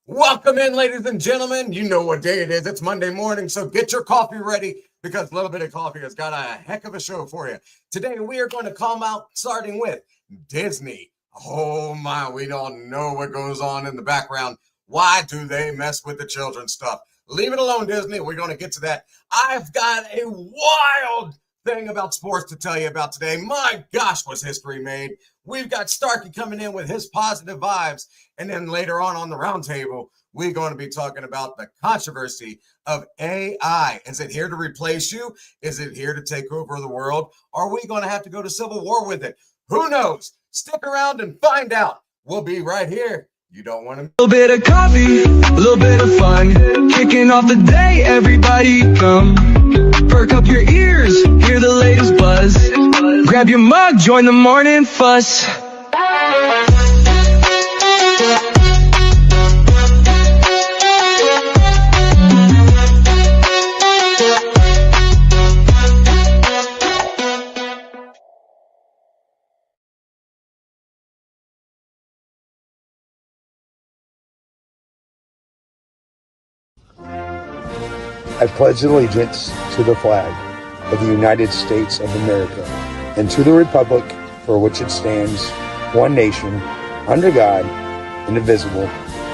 Welcome in, ladies and gentlemen. You know what day it is. It's Monday morning, so get your coffee ready because a little bit of coffee has got a heck of a show for you. Today, we are going to come out starting with Disney. Oh my, we don't know what goes on in the background. Why do they mess with the children's stuff? Leave it alone, Disney. We're going to get to that. I've got a wild thing about sports to tell you about today. My gosh, was history made. We've got Starkey coming in with his positive vibes. And then later on the roundtable, we're going to be talking about the controversy of AI. Is it here to replace you? Is it here to take over the world? Are we going to have to go to civil war with it? Who knows? Stick around and find out. We'll be right here. You don't want to. A little bit of coffee, a little bit of fun. Kicking off the day, everybody come. Perk up your ears, hear the latest buzz. Grab your mug, join the morning fuss. I pledge allegiance to the flag of the United States of America and to the republic for which it stands, one nation, under God, indivisible,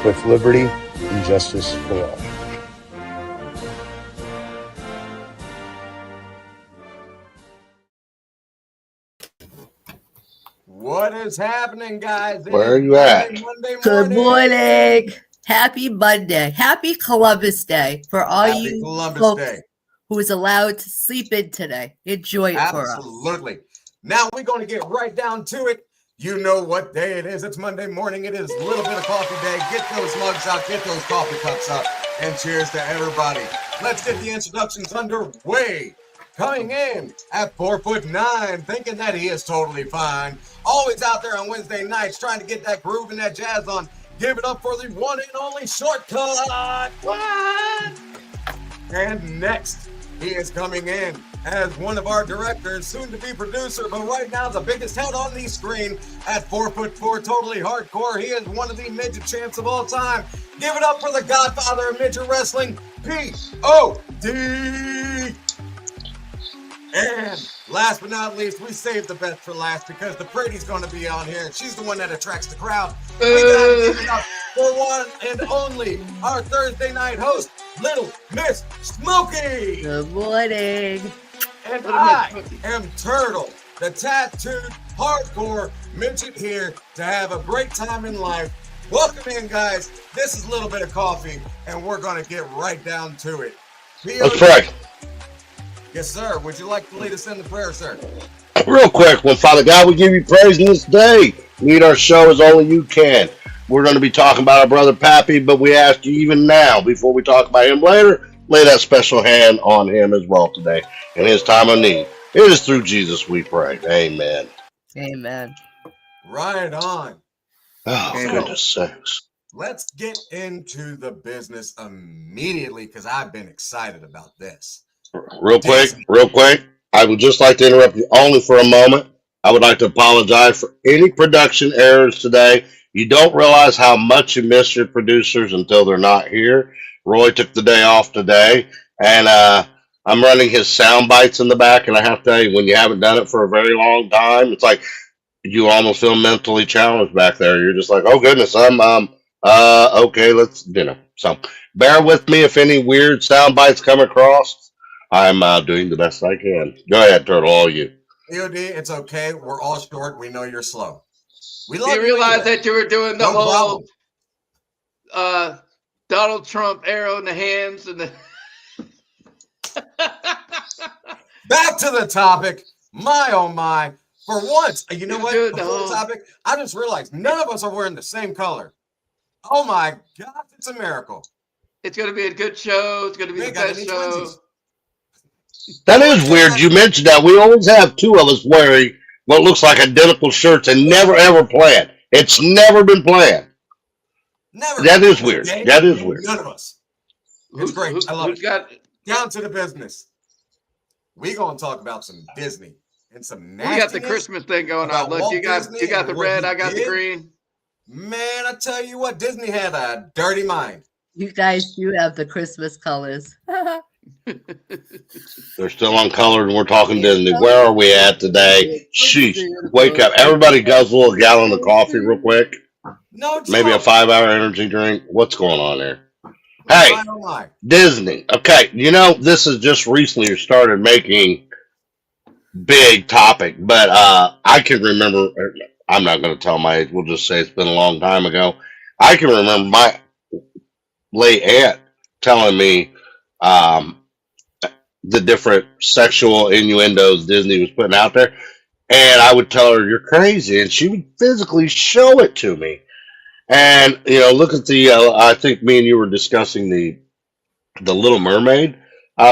with liberty and justice for all. What is happening, guys? Where are you at? Monday Good morning. morning. Happy Monday. Happy Columbus Day for all Happy you Columbus folks Day. who is allowed to sleep in today. Enjoy it for us. Absolutely. Now we're going to get right down to it. You know what day it is. It's Monday morning. It is a little bit of coffee day. Get those mugs out. Get those coffee cups up. And cheers to everybody. Let's get the introductions underway. Coming in at 4'9", thinking that he is totally fine. Always out there on Wednesday nights trying to get that groove and that jazz on. Give it up for the one and only Shortcut. What? And next, he is coming in as one of our directors, soon to be producer, but right now the biggest head on the screen at 4'4", totally hardcore. He is one of the midget champs of all time. Give it up for the godfather of midget wrestling, P.O.D. And last but not least, we saved the best for last because the Brady's going to be on here, and she's the one that attracts the crowd. We got to give it up for one and only our Thursday night host, Little Miss Smokey. Good morning. And I am Turtle, the tattooed hardcore midget here to have a great time in life. Welcome in, guys. This is a little bit of coffee, and we're going to get right down to it. Let's pray. Yes, sir. Would you like to lead us in the prayer, sir? Real quick, well, Father God, we give you praise in this day. Lead our show as only you can. We're going to be talking about our brother Pappy, but we ask you even now, before we talk about him later, lay that special hand on him as well today in his time of need. It is through Jesus we pray. Amen. Amen. Right on. Oh, So, goodness sakes. let's get into the business immediately because I've been excited about this. Real quick, I would just like to interrupt you only for a moment. I would like to apologize for any production errors today. You don't realize how much you miss your producers until they're not here. Roy took the day off today, and I'm running his sound bites in the back, and I have to tell you, when you haven't done it for a very long time, it's like you almost feel mentally challenged back there. You're just like, oh goodness, okay, so bear with me if any weird sound bites come across. I'm doing the best I can. Go ahead, Turtle, all you. POD, it's okay. We're all short. We know you're slow. We Do love you you realize anyway. that you were doing the No whole problem. Donald Trump arrow in the hands and the Back to the topic. My, oh my. For once, you know what? Dude, Before no. the topic, I just realized none of us are wearing the same color. Oh my God, it's a miracle. it's going to be a good show. It's going to be We the ain't got best any show. twinsies. That is weird. You mentioned that. We always have two of us wearing what looks like identical shirts and never ever planned. It's never been planned. Never. That is weird. Today, That is weird. None of us. It's great. I love Who's it. got? Down to the business. We gonna talk about some Disney and some nasty. We got the Christmas thing going about on. Look, Walt you got Disney the and what red. he I got the did. green. Man, I tell you what, Disney had a dirty mind. You guys do have the Christmas colors. They're still uncolored and we're talking It's Disney. so Where are we at today? It's so Sheesh. Wake up. Everybody guzzle a gallon of coffee real quick. No Maybe a joke. 5-hour energy drink. What's going on there? Hey, My, oh my. Disney. Okay, this is just recently started making big topic, but I can remember. I'm not going to tell my age. We'll just say it's been a long time ago. I can remember my late aunt telling me um, the different sexual innuendos Disney was putting out there, and I would tell her you're crazy, and she would physically show it to me. And look at the. I think me and you were discussing the Little Mermaid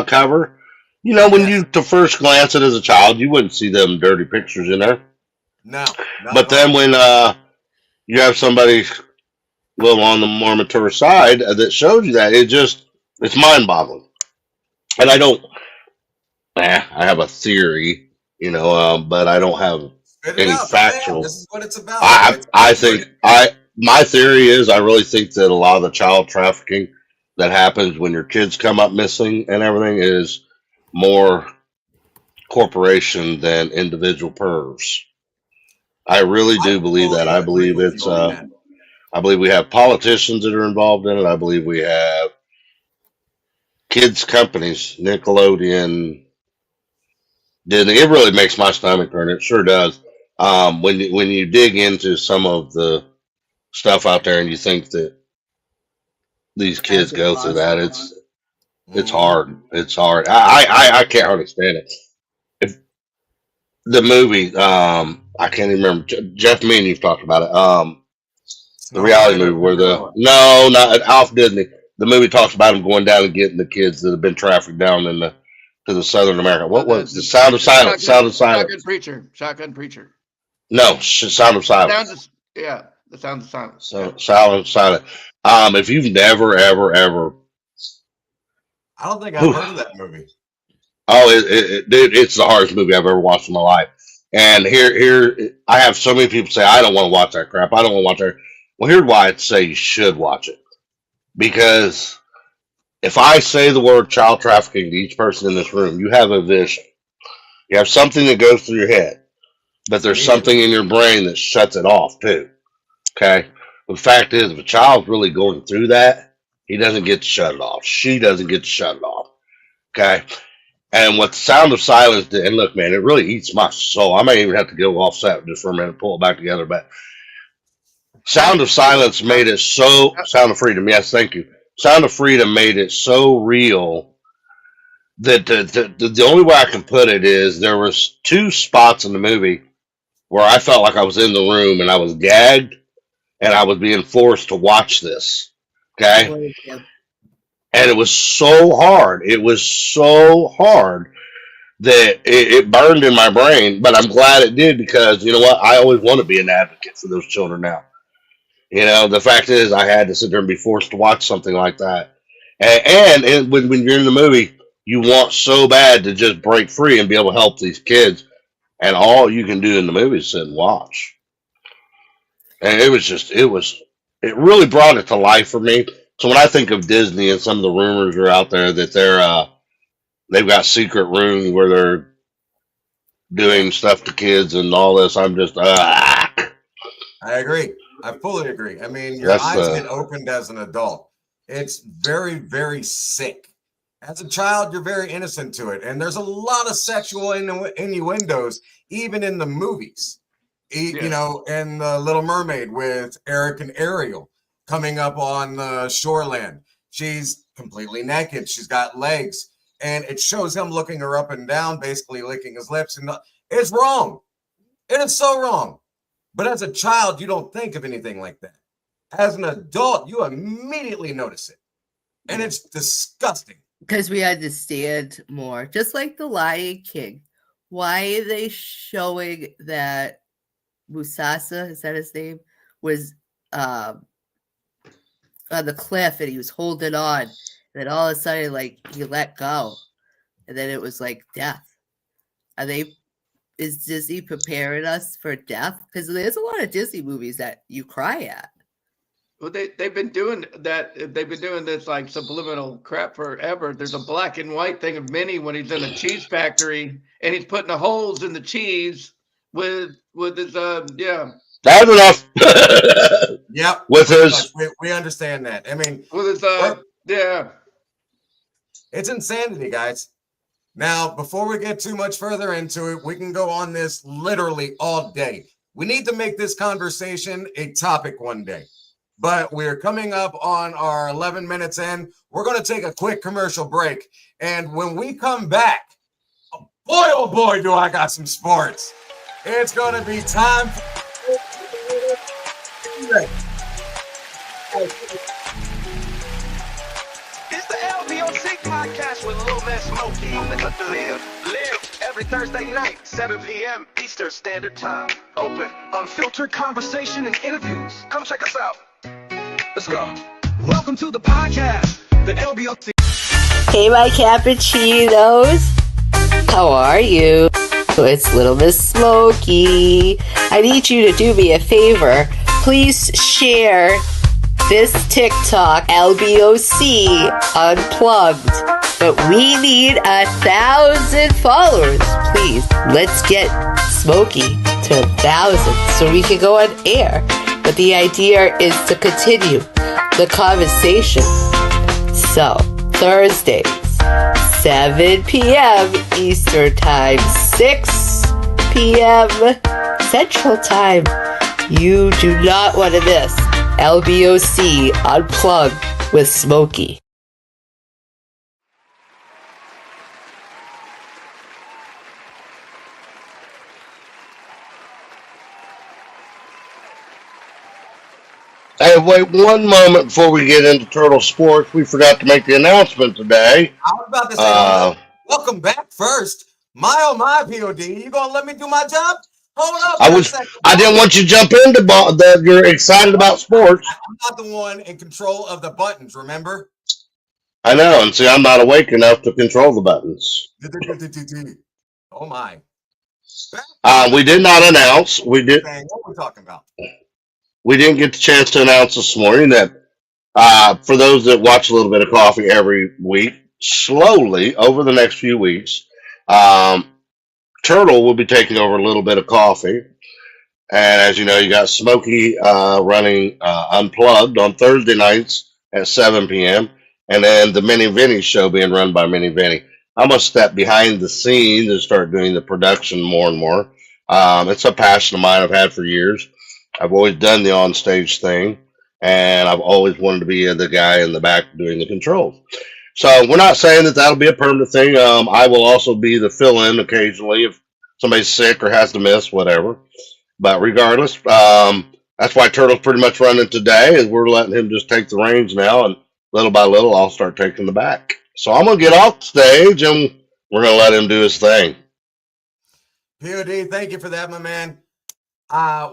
cover. When Yes. you to first glance at it as a child, you wouldn't see them dirty pictures in there. No, not But at then all. when you have somebody a little on the more mature side that shows you that, it's mind boggling. And I have a theory, but I don't have Spit it any out, man. factual. This is what it's about. I think my theory is I really think that a lot of the child trafficking that happens when your kids come up missing and everything is more corporation than individual pervs. I really I do believe that. fully I agree believe with it's you on that. I believe we have politicians that are involved in it. I believe we have kids companies, Nickelodeon, Disney. It really makes my stomach turn. It sure does. When you dig into some of the stuff out there and you think that these kids go through that, it's Mhm. hard. It's hard. I can't hardly stand it. If the movie, I can't even remember. Jeff, me and you've talked about it. The Snow reality White or movie where Cinderella? no, not Alf Disney. The movie talks about him going down and getting the kids that have been trafficked down to the Southern America. What was the Sound of Silence? Sound of Shotgun Silence. preacher. Shotgun preacher. No, Sound of Sounds Silence. of, yeah, the sound of silence. Yeah. So Sound of Silence. If you've never, ever, ever, I don't think I've whew, heard of that movie. oh, dude, it's the hardest movie I've ever watched in my life. And here, I have so many people say I don't want to watch that crap. I don't want to watch that. Well, here's why I'd say you should watch it because if I say the word child trafficking to each person in this room, you have a vision. You have something that goes through your head, but there's Immediately. something in your brain that shuts it off too. Okay. The fact is, if a child's really going through that, he doesn't get to shut it off. She doesn't get to shut it off. Okay. And what the Sound of Silence did, and look, man, it really eats my soul. I may even have to go off set just for a minute, pull it back together. But Sound of Silence made it so, Sound of Freedom, yes, thank you. Sound of Freedom made it so real that the only way I can put it is there was two spots in the movie where I felt like I was in the room and I was gagged and I was being forced to watch this. I Okay. believe you. And it was so hard. It was so hard that it burned in my brain, but I'm glad it did because you know what? I always want to be an advocate for those children now. The fact is, I had to sit there and be forced to watch something like that. And when you're in the movie, you want so bad to just break free and be able to help these kids. And all you can do in the movie is sit and watch. And it really brought it to life for me. So when I think of Disney and some of the rumors are out there that they've got secret rooms where they're Yeah, doing stuff to kids and all this, I'm just I agree. I fully agree. I mean, your that's eyes get opened as an adult. It's very, very sick. As a child, you're very innocent to it. And there's a lot of sexual innuendos, even in the movies. Yes. In The Little Mermaid with Eric and Ariel coming up on the shoreland. She's completely naked. She's got legs. And it shows him looking her up and down, basically licking his lips. And it's wrong. It is so wrong. But as a child, you don't think of anything like that. As an adult, you immediately notice it. And it's disgusting. Because we understand more. Just like the Lion King. Why are they showing that Musasa, is that his name, was on the cliff and he was holding on. And then all of a sudden, like, he let go. And then it was like death. Are they is Disney preparing us for death? Because there's a lot of Disney movies that you cry at. Well, they've been doing that. They've been doing this like subliminal crap forever. There's a black and white thing of Minnie when he's in a cheese factory and he's putting the holes in the cheese with his That's enough. Yep. With his, we understand that. I mean, with his it's insanity, guys. Now, before we get too much further into it, we can go on this literally all day. We need to make this conversation a topic one day. But we're coming up on our 11 minutes in. We're going to take a quick commercial break. And when we come back, boy, oh boy, do I got some sports. It's going to be time for... It's the LBOC podcast with Lil Man Smokey. Live every Thursday night, 7 p.m. Eastern Standard Time. Open, unfiltered conversation and interviews. Come check us out. Let's go. Welcome to the podcast, the LBOC. Hey, my cappuccinos. How are you? It's Little Miss Smokey. I need you to do me a favor. Please share this TikTok LBOC Unplugged. But we need 1,000 followers. Please, let's get Smokey to 1,000 so we can go on air. But the idea is to continue the conversation. So, Thursdays, 7 p.m. Eastern Time, 6 p.m. Central Time. You do not want to miss LBOC Unplugged with Smokey. hey, wait one moment before we get into Turtle Sports. We forgot to make the announcement today. I was about to say, welcome back first. My POD, you going to let me do my job? Hold up. I didn't want you to jump into you're excited about sports. I'm not the one in control of the buttons, remember? I know, and see, I'm not awake enough to control the buttons. Oh my. We did not announce. What are we talking about? We didn't get the chance to announce this morning that for those that watch a little bit of coffee every week, slowly over the next few weeks, Turtle will be taking over a little bit of coffee. And as you know, you got Smokey running Unplugged on Thursday nights at 7 p.m. And then the Mini Vinny show being run by Mini Vinny. I'm going to step behind the scenes and start doing the production more and more. It's a passion of mine I've had for years. I've always done the on-stage thing, and I've always wanted to be the guy in the back doing the controls. So we're not saying that that'll be a permanent thing. I will also be the fill-in occasionally if somebody's sick or has to miss, whatever. But regardless, that's why Turtle's pretty much running today, is we're letting him just take the reins now, and little by little, I'll start taking the back. So I'm going to get off the stage, and we're going to let him do his thing. POD, thank you for that, my man.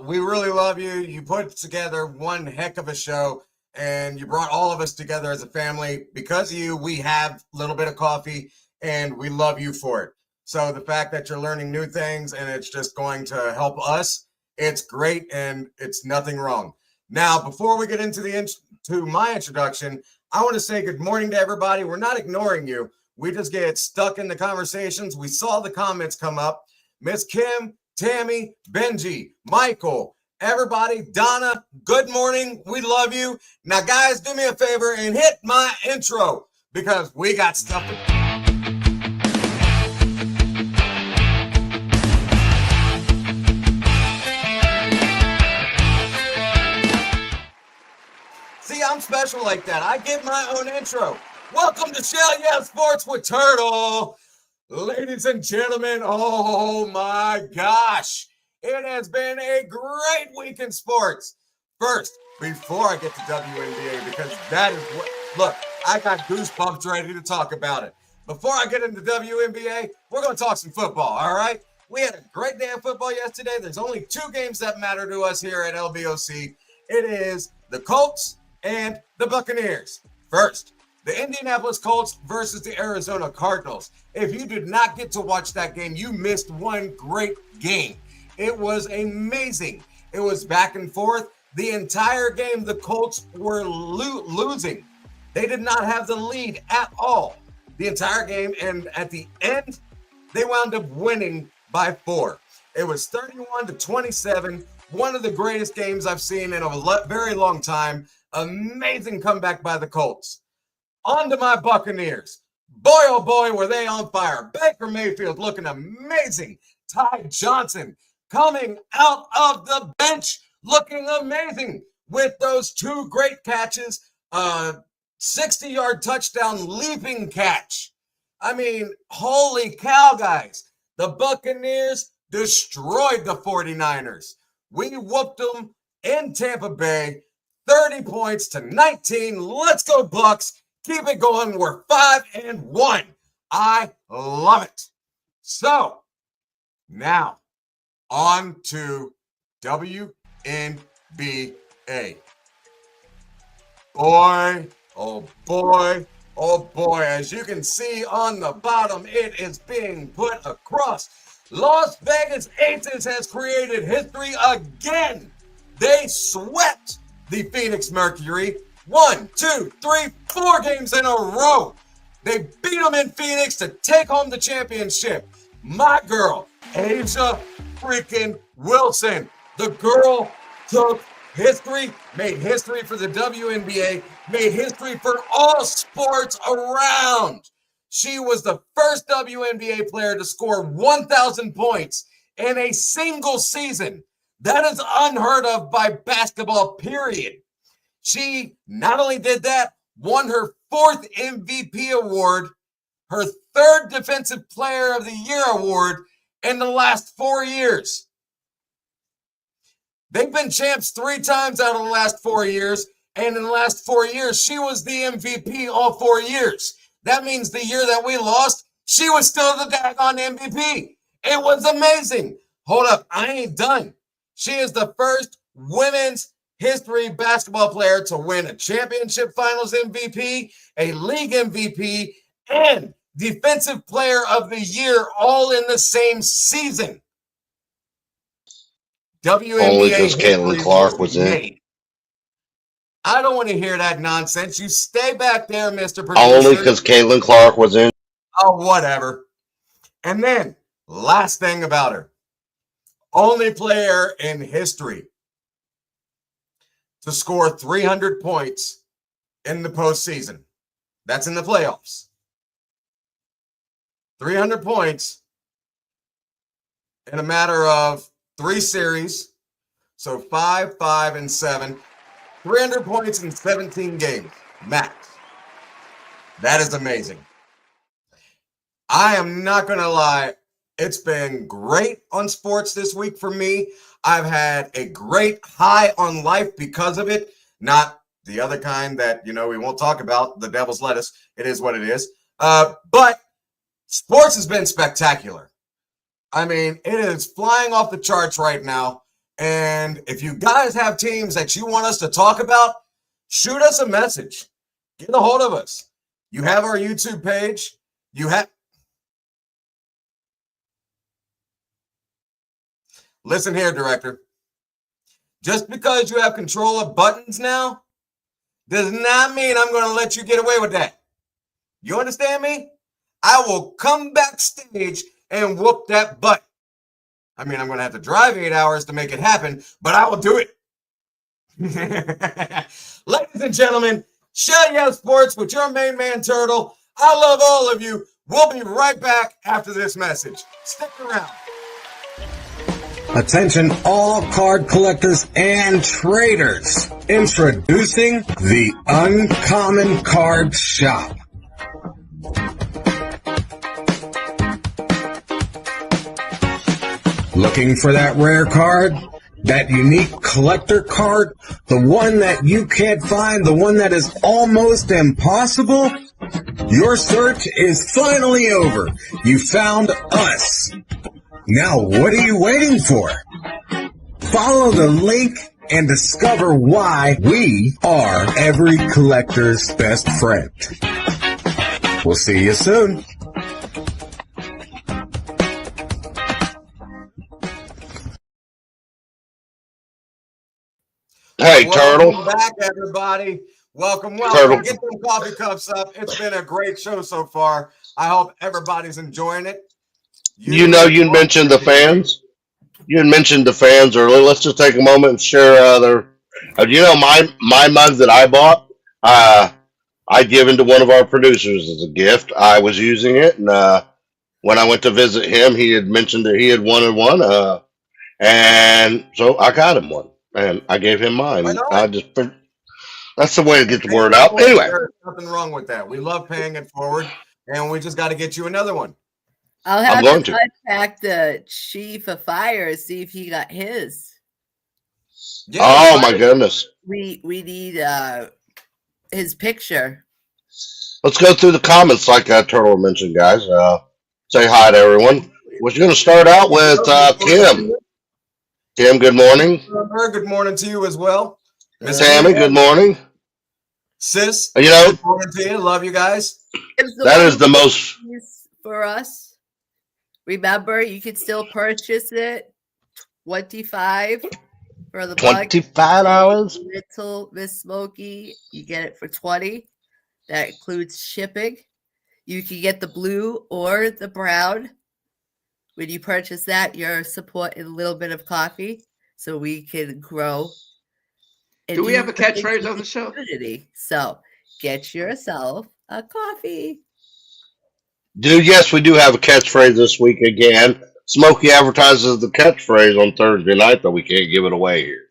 We really love you. You put together one heck of a show, and you brought all of us together as a family. Because of you, we have a little bit of coffee, and we love you for it. So the fact that you're learning new things and it's just going to help us, it's great, and it's nothing wrong. Now, before we get into my introduction, I want to say good morning to everybody. We're not ignoring you. We just get stuck in the conversations. We saw the comments come up. Miss Kim, Tammy, Benji, Michael, everybody, Donna, good morning. We love you. Now, guys, do me a favor and hit my intro because we got stuff to do. See, I'm special like that. I get my own intro. Welcome to Shell Yeah Sports with Turtle. Ladies and gentlemen, oh my gosh. It has been a great week in sports. First, before I get to WNBA, because that is what, look, I got goosebumps ready to talk about it. Before I get into WNBA, we're going to talk some football, all right? We had a great day of football yesterday. There's only two games that matter to us here at LBOC. It is the Colts and the Buccaneers. First, The Indianapolis Colts versus the Arizona Cardinals. If you did not get to watch that game, you missed one great game. It was amazing. It was back and forth. The entire game, the Colts were losing. They did not have the lead at all the entire game. And at the end, they wound up winning by 4. It was 31-27. One of the greatest games I've seen in a very long time. Amazing comeback by the Colts. On to my Buccaneers. Boy, oh boy, were they on fire. Baker Mayfield looking amazing. Ty Johnson coming out of the bench looking amazing with those 2 great catches. 60-yard touchdown leaping catch. I mean, holy cow, guys. The Buccaneers destroyed the 49ers. We whooped them in Tampa Bay, 30 points to 19. Let's go, Bucs. Keep it going. We're 5-1. I love it. So, now, on to WNBA. Boy, oh boy, oh boy. As you can see on the bottom, it is being put across. Las Vegas Aces has created history again. They swept the Phoenix Mercury 1, 2, 3, 4 games in a row. They beat them in Phoenix to take home the championship. My girl, Asia freaking Wilson. The girl took history, made history for the WNBA, made history for all sports around. She was the first WNBA player to score 1,000 points in a single season. That is unheard of by basketball, period. She not only did that, won her 4th MVP award, her 3rd Defensive Player of the Year award in the last 4 years. They've been champs 3 times out of the last 4 years, and in the last 4 years, she was the MVP all 4 years. That means the year that we lost, she was still the daggone MVP. It was amazing. Hold up, I ain't done. She is the first women's history basketball player to win a championship finals MVP, a league MVP, and defensive player of the year all in the same season. WNBA Only because Caitlin Clark was in. I don't want to hear that nonsense. You stay back there, Mr. Producer. Only because Caitlin Clark was in. Oh, whatever. And then, last thing about her. Only player in history to score 300 points in the postseason. That's in the playoffs. 300 points in a matter of 3 series. So 5, 5, and 7. 300 points in 17 games, max. That is amazing. I am not going to lie. It's been great on sports this week for me. I've had a great high on life because of it. Not the other kind that, we won't talk about, the devil's lettuce. It is what it is. But sports has been spectacular. I mean, it is flying off the charts right now. And if you guys have teams that you want us to talk about, shoot us a message. Get a hold of us. You have our YouTube page. Listen here, director. Just because you have control of buttons now does not mean I'm going to let you get away with that. You understand me? I will come backstage and whoop that butt. I mean, I'm going to have to drive 8 hours to make it happen, but I will do it. Ladies and gentlemen, Shell Yeah Sports with your main man, Turtle. I love all of you. We'll be right back after this message. Stick around. Attention all card collectors and traders. Introducing the Uncommon Card Shop. Looking for that rare card? That unique collector card? The one that you can't find? The one that is almost impossible? Your search is finally over. You found us. Now, what are you waiting for? Follow the link and discover why we are every collector's best friend. We'll see you soon. Hey, Welcome Turtle. back, everybody. Welcome. Turtle. Get them coffee cups up. It's been a great show so far. I hope everybody's enjoying it. You mentioned the fans. You had mentioned the fans earlier. Let's just take a moment and share their. My mugs that I bought. I given to one of our producers as a gift. I was using it, and when I went to visit him, he had mentioned that he had wanted one, and so I got him one, and I gave him mine. Right on. I just that's the way to get the Pay word it out. forward. Anyway, There's nothing wrong with that. We love paying it forward, and we just got to get you another one. I'll have going to to. contact the chief of fire, see if he got his. Yeah, oh my goodness. We need his picture. Let's go through the comments like Turtle mentioned, guys. Say hi to everyone. We're going to start out with Kim. Kim, good morning. Good morning to you as well. Miss Tammy, good morning. Sis, You know, good morning to you. Love you guys. that is the most. For us. Remember, you can still purchase it. 25 for the mug. $25. Little Miss Smoky, you get it for 20. That includes shipping. You can get the blue or the brown. When you purchase that, you're supporting a little bit of coffee so we can grow. and Do we have a things catchphrase in on the show? community. So get yourself a coffee. Dude, yes, we do have a catchphrase this week again. Smokey advertises the catchphrase on Thursday night, but we can't give it away here.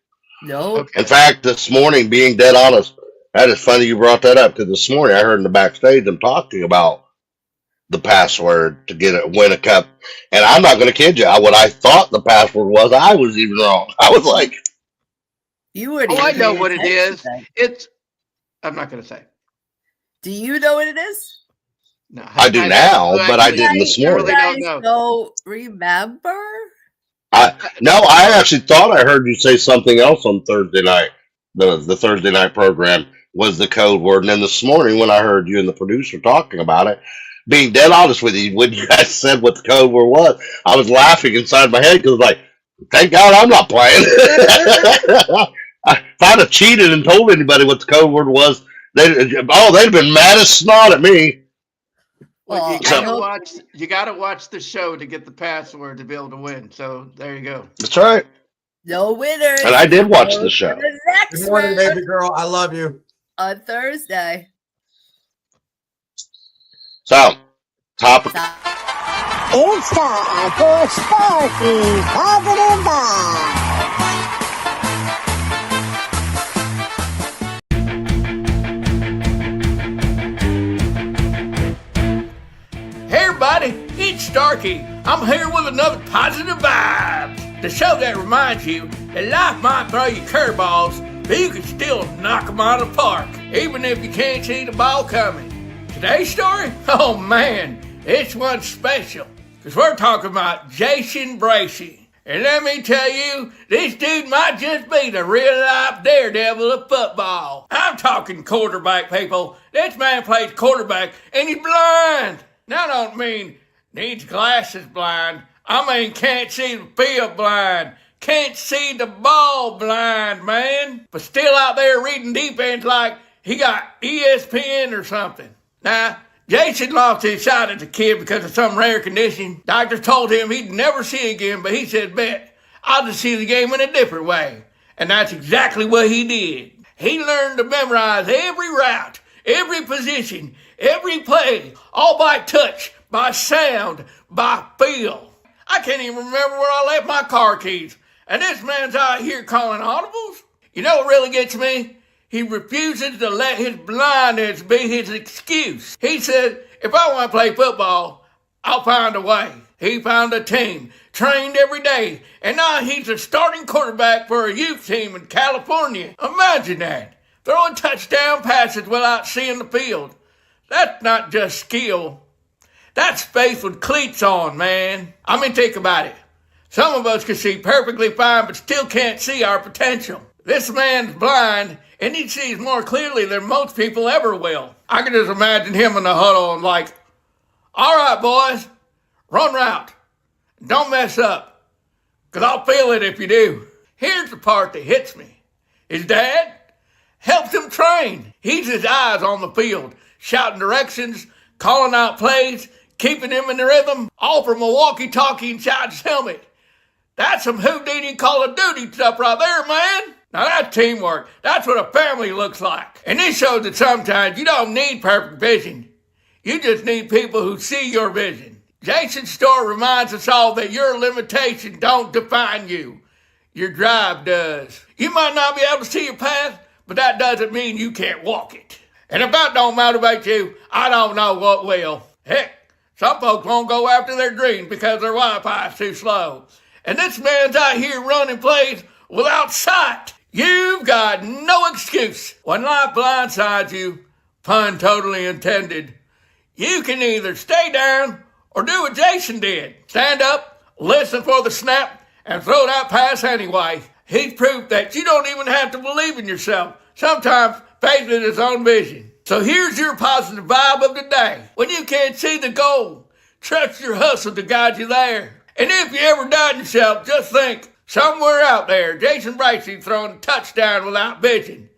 No. Okay. In fact, this morning, being dead honest, that is funny you brought that up because this morning I heard in the backstage them talking about the password to win a cup. And I'm not going to kid you. What I thought the password was, I was even wrong. I was like, You were. Oh, I know what it is. It's. I'm not going to say. Do you know what it is? No, I do now, but I didn't this I really morning. don't know. So remember? No, I actually thought I heard you say something else on Thursday night. The Thursday night program was the code word. And then this morning when I heard you and the producer talking about it, being dead honest with you, when you guys said what the code word was, I was laughing inside my head because like, thank God I'm not playing. If I'd have cheated and told anybody what the code word was, they'd have been mad as snot at me. Well, you Well, gotta watch the show to get the password to be able to win. So there you go. That's right. No winners. And I did watch Go the show. to the next Good morning, one baby girl. I love you. on Thursday. So, topic. It's time for Sparky Positive Vibe. Hey everybody, it's Starkey. I'm here with another Positive Vibes, the show that reminds you that life might throw you curveballs, but you can still knock them out of the park, even if you can't see the ball coming. Today's story? Oh man, it's one special, because we're talking about Jason Bracey. And let me tell you, this dude might just be the real-life daredevil of football. I'm talking quarterback, people. This man plays quarterback, and he's blind. Now, I don't mean needs glasses blind. I mean can't see the field blind. Can't see the ball blind, man. But still out there reading defense like he got ESPN or something. Now, Jason lost his sight as a kid because of some rare condition. Doctors told him he'd never see again, but he said, bet, I'll just see the game in a different way. And that's exactly what he did. He learned to memorize every route, every position, every play, all by touch, by sound, by feel. I can't even remember where I left my car keys. And this man's out here calling audibles? You know what really gets me? He refuses to let his blindness be his excuse. He said, if I want to play football, I'll find a way. He found a team, trained every day, and now he's a starting quarterback for a youth team in California. Imagine that. Throwing touchdown passes without seeing the field. That's not just skill. That's faith with cleats on, man. I mean, think about it. Some of us can see perfectly fine but still can't see our potential. This man's blind, and he sees more clearly than most people ever will. I can just imagine him in the huddle and like, all right, boys, run route. Don't mess up, because I'll feel it if you do. Here's the part that hits me. His dad helps him train. He's his eyes on the field, shouting directions, calling out plays, keeping him in the rhythm, all from a walkie-talkie inside his helmet. That's some Houdini Call of Duty stuff right there, man. Now that's teamwork. That's what a family looks like. And this shows that sometimes you don't need perfect vision. You just need people who see your vision. Jason's story reminds us all that your limitations don't define you. Your drive does. You might not be able to see your path, but that doesn't mean you can't walk it. And if that don't motivate you, I don't know what will. Heck, some folks won't go after their dreams because their Wi-Fi is too slow. And this man's out here running plays without sight. You've got no excuse. When life blindsides you, pun totally intended, you can either stay down or do what Jason did. Stand up, listen for the snap, and throw that pass anyway. He's proof that you don't even have to believe in yourself. Sometimes faith in his own vision. So here's your positive vibe of the day. When you can't see the goal, trust your hustle to guide you there. And if you ever doubt yourself, just think, somewhere out there, Jason Bracey throwing a touchdown without vision.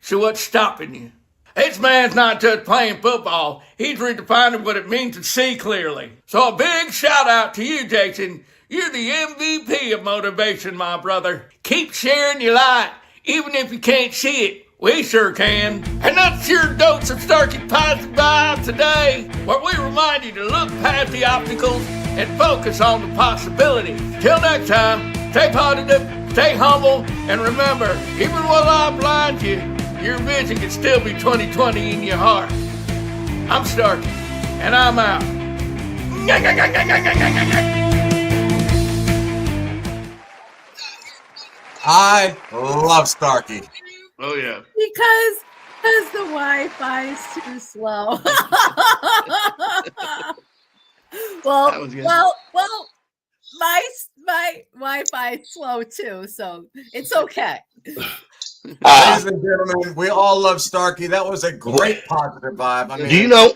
So what's stopping you? This man's not just playing football. He's redefining what it means to see clearly. So a big shout out to you, Jason. You're the MVP of motivation, my brother. Keep sharing your light, even if you can't see it. We sure can. And that's your dose of Starkey positive vibes today, where we remind you to look past the obstacles and focus on the possibilities. Till next time, stay positive, stay humble, and remember, even while I blind you, your vision can still be 20/20 in your heart. I'm Starkey, and I'm out. I love Starkey. Oh yeah. Because the Wi-Fi is too slow. That was good. well, my Wi-Fi is slow too, so it's okay. Ladies and gentlemen, we all love Starkey. That was a great positive vibe. I mean, Do you know,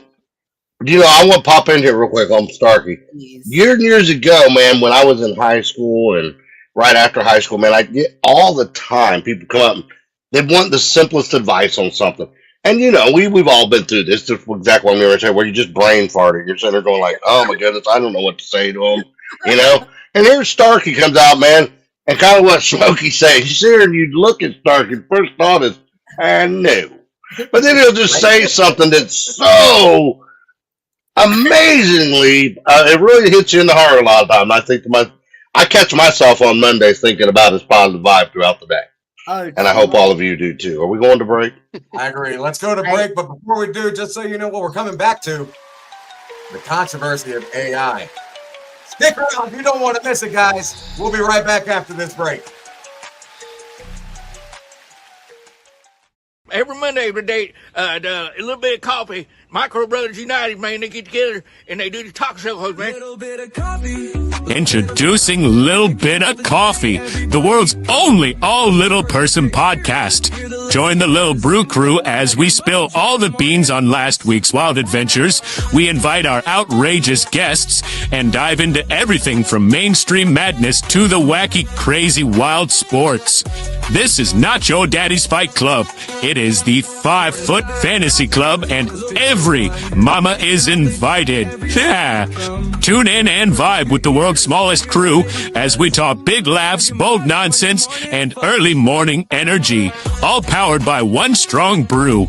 I want to pop in here real quick on Starkey. Please. Years and years ago, man, when I was in high school and right after high school, man, I get all the time people come up and they want the simplest advice on something. And you know, we've all been through this. This is exactly what we were saying, where you just brain farted. You're sitting there going like, oh my goodness, I don't know what to say to them, you know? And here's Starkey comes out, man, and kind of what Smokey says. You sit here and you look at Starkey, first thought is, I knew. But then he'll just say something that's so amazingly, it really hits you in the heart a lot of times. I catch myself on Mondays thinking about his positive vibe throughout the day. Oh, And I hope all of you do too. Are we going to break? I agree. Let's go to break. But before we do, just so you know what we're coming back to, the controversy of AI. Stick around. You don't want to miss it, guys. We'll be right back after this break. Every Monday, a little bit of coffee. Micro Brothers United, man, they get together and they do the talk show host, man. Introducing Little Bit of Coffee, the world's only all-little person podcast. Join the Lil Brew crew as we spill all the beans on last week's wild adventures. We invite our outrageous guests and dive into everything from mainstream madness to the wacky, crazy, wild sports. This is not your daddy's fight club. It is the 5-Foot Fantasy Club, and every mama is invited. Yeah. Tune in and vibe with the world's smallest crew as we talk big laughs, bold nonsense, and early morning energy. All powered by one strong brew.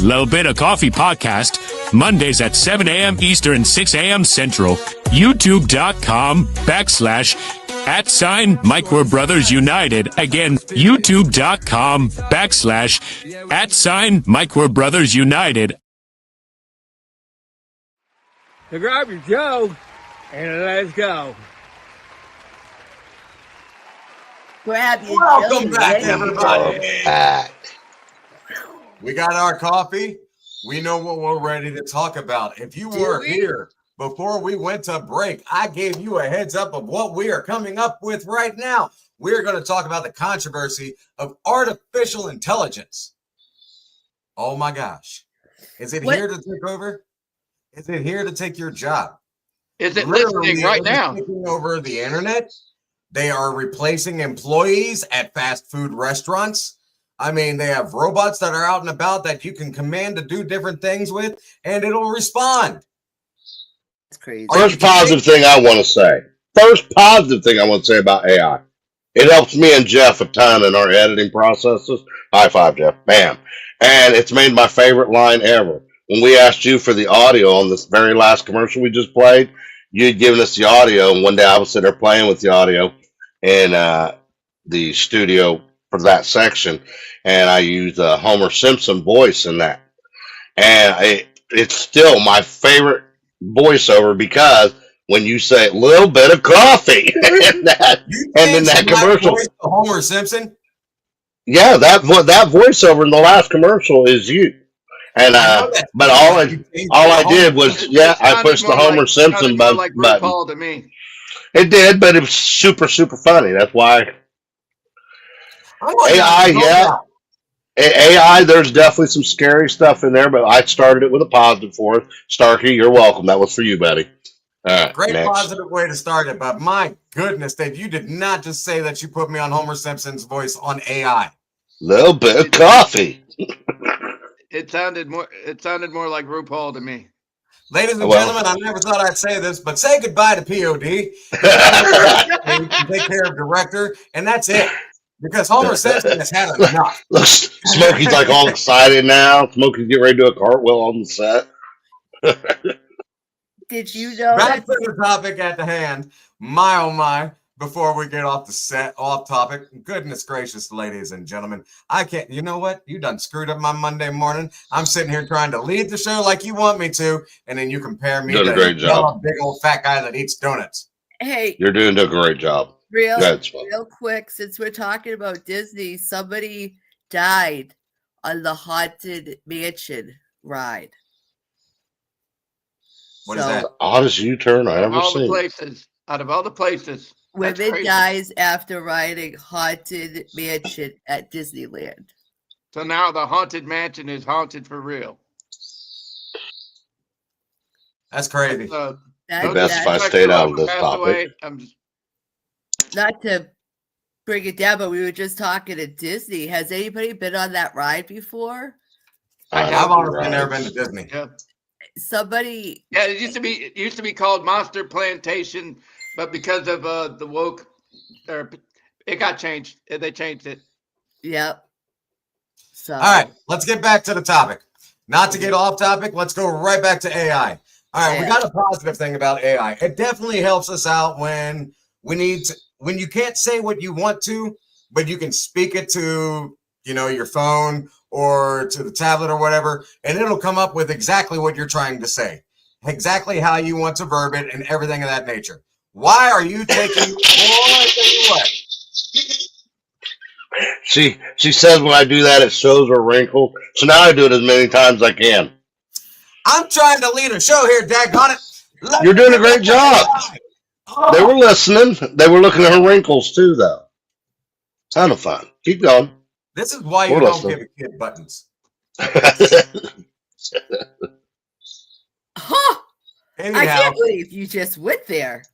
Little Bit of Coffee podcast, Mondays at 7 a.m. Eastern, 6 a.m. Central. YouTube.com/@Micro Brothers United. Again, YouTube.com/@Micro Brothers United. So grab your Joe and let's go. Grab your Welcome Joe, back, ready? everybody. We got our coffee. We know what we're ready to talk about. If you were here before we went to break, I gave you a heads up of what we are coming up with right now. we're going to talk about the controversy of artificial intelligence. Oh my gosh. Is it here to take over? Is it here to take your job? Is it Literally, listening right it is now? taking over the internet. They are replacing employees at fast food restaurants. I mean, they have robots that are out and about that you can command to do different things with, and it'll respond. It's crazy. First positive thing I want to say. About AI. It helps me and Jeff a ton in our editing processes. High five, Jeff. Bam. And it's made my favorite line ever. When we asked you for the audio on this very last commercial we just played, you had given us the audio, and one day I was sitting there playing with the audio in the studio for that section, and I used a Homer Simpson voice in that. And it's still my favorite voiceover because when you say a little bit of coffee and then that commercial, Homer Simpson. Yeah, that voiceover in the last commercial is you. And but all I did was I pushed the Homer Simpson button. Like RuPaul to me. It did, but it was super funny. That's why AI. There's definitely some scary stuff in there, but I started it with a positive for it. Starkey, you're welcome. That was for you, buddy. Great next. positive way to start it, but my goodness, Dave, you did not just say that you put me on Homer Simpson's voice on AI. Little bit of coffee. It sounded more like RuPaul to me. Ladies and gentlemen, I never thought I'd say this, but say goodbye to POD. Take care of director, and that's it. Because Homer Simpson has had enough. Look, Smokey's like all excited now. Smokey's getting ready to do a cartwheel on the set. Did you know? Back to the topic at the hand. My oh my. Before we get off topic, goodness gracious, ladies and gentlemen, I can't. You know what? You done screwed up my Monday morning. I'm sitting here trying to lead the show like you want me to, and then you compare me to a great job. a big old fat guy that eats donuts. Hey, you're doing a great job. Real quick, since we're talking about Disney, somebody died on the Haunted Mansion ride. What is that? The oddest U-turn I ever seen. Out of all the places. Women dies after riding Haunted Mansion at Disneyland. So now the Haunted Mansion is haunted for real. That's crazy. The best if I stayed out of this topic. Not to bring it down, but we were just talking to Disney. Has anybody been on that ride before? I've honestly never been to Disney. Yeah. Somebody. Yeah, it used to be called Monster Plantation, but because of the woke, it got changed. They changed it. Yep. So. All right, let's get back to the topic. Not to get off topic, let's go right back to AI. All right, we got a positive thing about AI. It definitely helps us out when you can't say what you want to, but you can speak it to, your phone or to the tablet or whatever, and it'll come up with exactly what you're trying to say, exactly how you want to verb it, and everything of that nature. Why are you taking? She says when I do that, it shows her wrinkle. So now I do it as many times as I can. I'm trying to lead a show here, daggone it. You're doing a great job. They were listening. They were looking at her wrinkles too, though. Kind of fun. Keep going. This is why you don't give a kid buttons. Huh? Anyhow, I can't believe you just went there,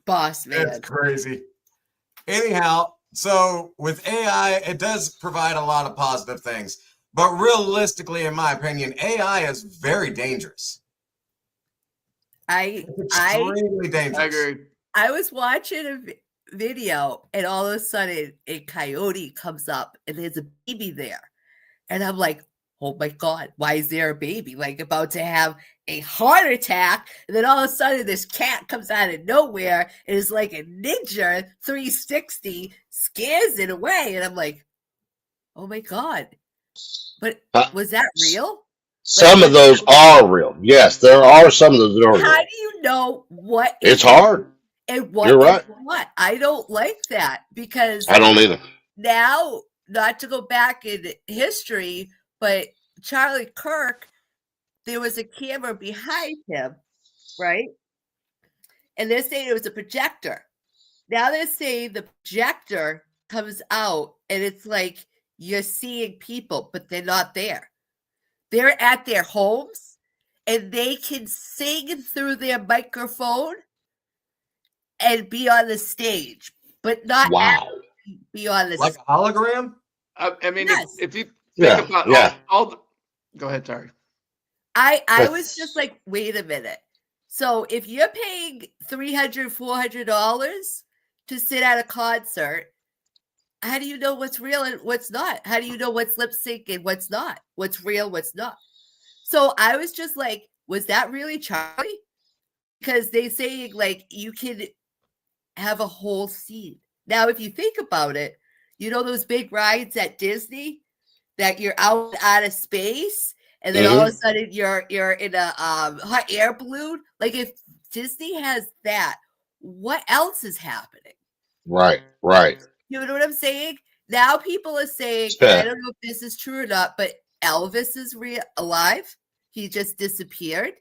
boss man. That's crazy. Anyhow, so with AI, it does provide a lot of positive things. But realistically, in my opinion, AI is very dangerous. Extremely dangerous. I agree. I was watching a video, and all of a sudden, a coyote comes up, and there's a baby there. And I'm like, oh my God, why is there a baby? Like about to have a heart attack. And then all of a sudden, this cat comes out of nowhere and is like a ninja 360, scares it away. And I'm like, oh my God. But was that real? Some of those are real. Yes, there are some of those that are real. How do you know what? It's hard. And what? You're right. What? I don't like that because I don't either. Now, not to go back in history, but Charlie Kirk, there was a camera behind him, right? And they're saying it was a projector. Now they're saying the projector comes out, and it's like you're seeing people, but they're not there. They're at their homes, and they can sing through their microphone and be on the stage, but not Wow. actually be on the Like stage. a hologram? I mean, Yes. if you think Yeah, about yeah. all the, go ahead, sorry. I was just like, wait a minute. So if you're paying $300, $400 to sit at a concert, how do you know what's real and what's not? How do you know what's lip sync and what's not? What's real, what's not? So I was just like, was that really Charlie? Because they say like you can have a whole scene. Now, if you think about it, you know those big rides at Disney that you're out of space, and then all of a sudden you're in a hot air balloon. Like if Disney has that, what else is happening? Right. You know what I'm saying? Now people are saying, Yeah. and I don't know if this is true or not, but Elvis is alive. He just disappeared.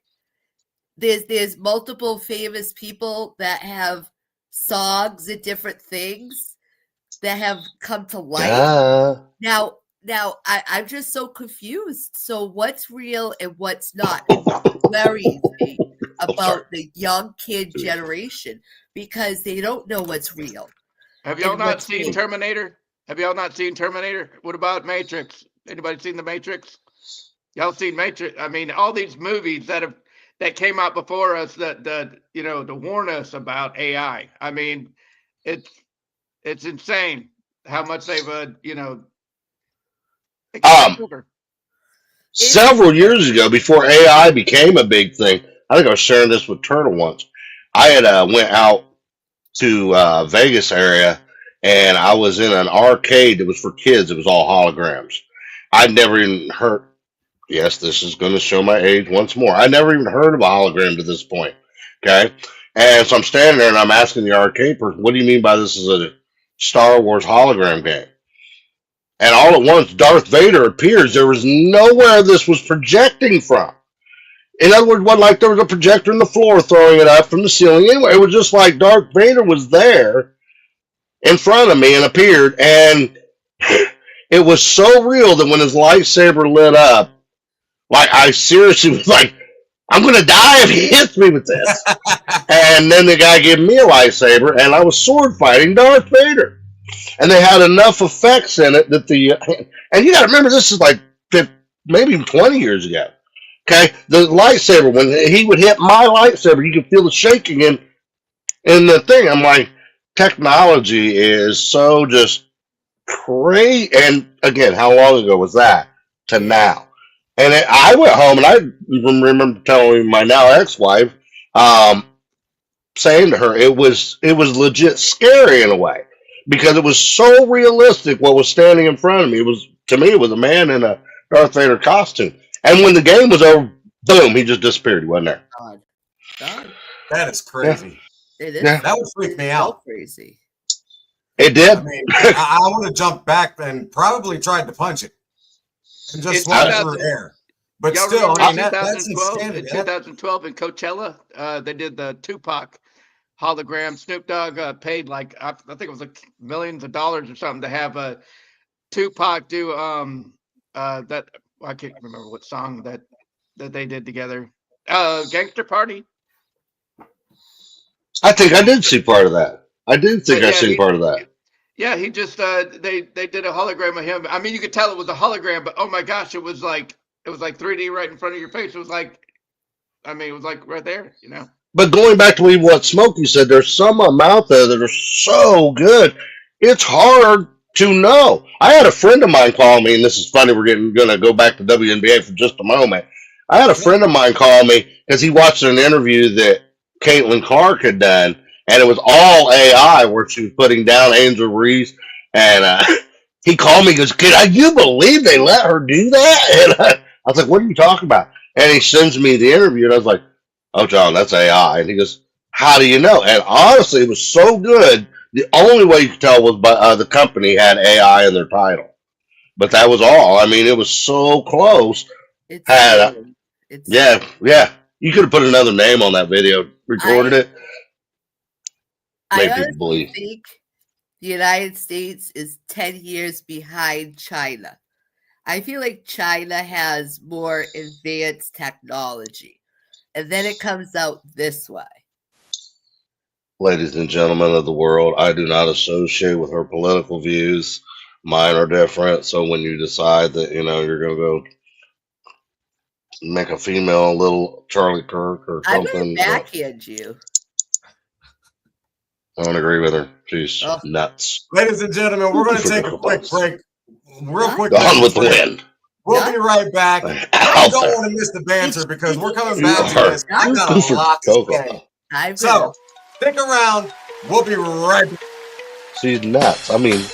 There's multiple famous people that have songs and different things that have come to life. Now I'm just so confused. So what's real and what's not? It's worries me about the young kid generation because they don't know what's real. Have y'all And not what's seen fake. Terminator? Have y'all not seen Terminator? What about Matrix? Anybody seen the Matrix? Y'all seen Matrix? I mean, all these movies that came out before us that to warn us about AI. I mean, it's insane how much they've over. Several years ago, before AI became a big thing, I think I was sharing this with Turtle once. I had went out to Vegas area, and I was in an arcade that was for kids. It was all holograms. I'd never even heard. Yes, this is going to show my age once more. I never even heard of a hologram to this point. Okay, and so I'm standing there and I'm asking the arcade person, "What do you mean by this is a Star Wars hologram game?" And all at once, Darth Vader appears. There was nowhere this was projecting from. In other words, it wasn't like there was a projector in the floor throwing it up from the ceiling. Anyway, it was just like Darth Vader was there in front of me and appeared. And it was so real that when his lightsaber lit up, like I seriously was like, I'm going to die if he hits me with this. And then the guy gave me a lightsaber, and I was sword fighting Darth Vader. And they had enough effects in it that and you got to remember, this is like maybe 20 years ago. Okay, the lightsaber, when he would hit my lightsaber, you could feel the shaking in the thing. I'm like, technology is so just crazy. And again, how long ago was that to now? And I went home and I remember telling my now ex-wife, saying to her, it was legit scary in a way because it was so realistic what was standing in front of me. To me, it was a man in a Darth Vader costume. And when the game was over, boom, he just disappeared. He wasn't there. God. That is crazy. It is. Yeah. That would freak me out. Crazy. It did. I mean, I would have jumped back and probably tried to punch it and just It's swung 2000 through air. But Y'all still, remember I in mean, that's 2012? insanity. In 2012 in Coachella, they did the Tupac hologram. Snoop Dogg paid like I think it was like millions of dollars or something to have a Tupac do that. I can't remember what song that they did together. Gangster Party. I think I did see part of that. I did think Yeah, I seen part of that. Yeah, he just they did a hologram of him. I mean, you could tell it was a hologram, but oh my gosh, it was like 3D right in front of your face. It was like, I mean, it was like right there, you know. But going back to what Smokey said, there's some of them out there that are so good, it's hard to know. I had a friend of mine call me, and this is funny, we're going to go back to WNBA for just a moment. I had a friend of mine call me because he watched an interview that Caitlin Clark had done, and it was all AI where she was putting down Angel Reese, and he called me and goes, "Can you believe they let her do that?" And I was like, "What are you talking about?" And he sends me the interview, and I was like, "Oh, John, that's AI." And he goes, "How do you know?" And honestly, it was so good. The only way you could tell was by the company had AI in their title, but that was all. I mean, it was so close. It's Yeah. You could have put another name on that video, recorded it. I Made people honestly believe. think the United States is 10 years behind China. I feel like China has more advanced technology. And then it comes out this way. Ladies and gentlemen of the world, I do not associate with her political views. Mine are different. So when you decide that, you're going to go make a female a little Charlie Kirk or I'm going something, to backhand you. I don't agree with her. She's Oh. nuts. Ladies and gentlemen, we're going to take a quick break. Real quick. Gone with the wind. We'll be right back. I Out don't there. want to miss the banter because we're coming You back to are this. I got super a lot to Coco. say. I So will. stick around. We'll be right back. She's nuts. I mean,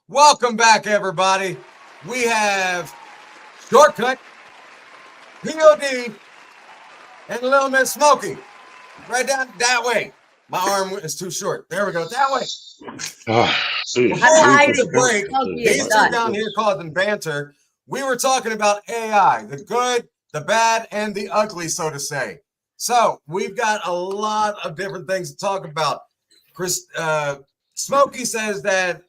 Welcome back, everybody. We have Shortcut, POD, and Little Miss Smokey. Right down that way. My arm is too short. There we go. That way. Before we took a break, these two down here causing banter. We were talking about AI, the good, the bad, and the ugly, so to say. So we've got a lot of different things to talk about. Chris, Smokey says that,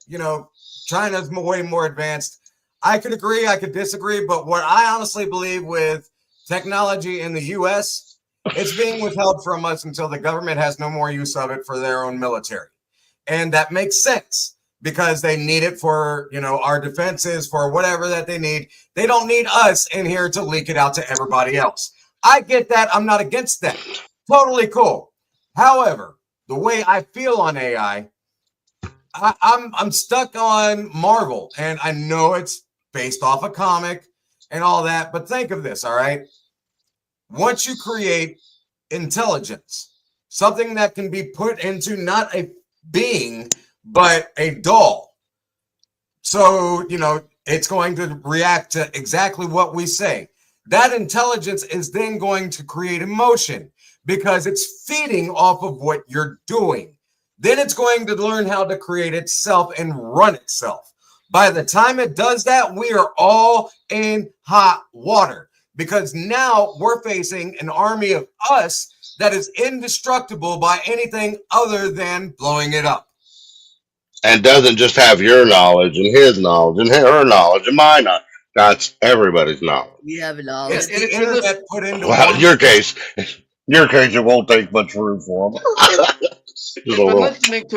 China's way more advanced. I could agree, I could disagree, but what I honestly believe with technology in the U.S., it's being withheld from us until the government has no more use of it for their own military. And that makes sense because they need it for, our defenses, for whatever that they need. They don't need us in here to leak it out to everybody else. I get that. I'm not against that. Totally cool. However, the way I feel on AI, I'm stuck on Marvel, and I know it's based off a comic and all that, but think of this, all right? Once you create intelligence, something that can be put into not a being, but a doll. So, it's going to react to exactly what we say. That intelligence is then going to create emotion because it's feeding off of what you're doing. Then it's going to learn how to create itself and run itself. By the time it does that, we are all in hot water because now we're facing an army of us that is indestructible by anything other than blowing it up. and doesn't just have your knowledge and his knowledge and her knowledge and my knowledge. That's everybody's knowledge. We have knowledge. It's the internet put into Well, one. in your case, it won't take much room for them. But listening to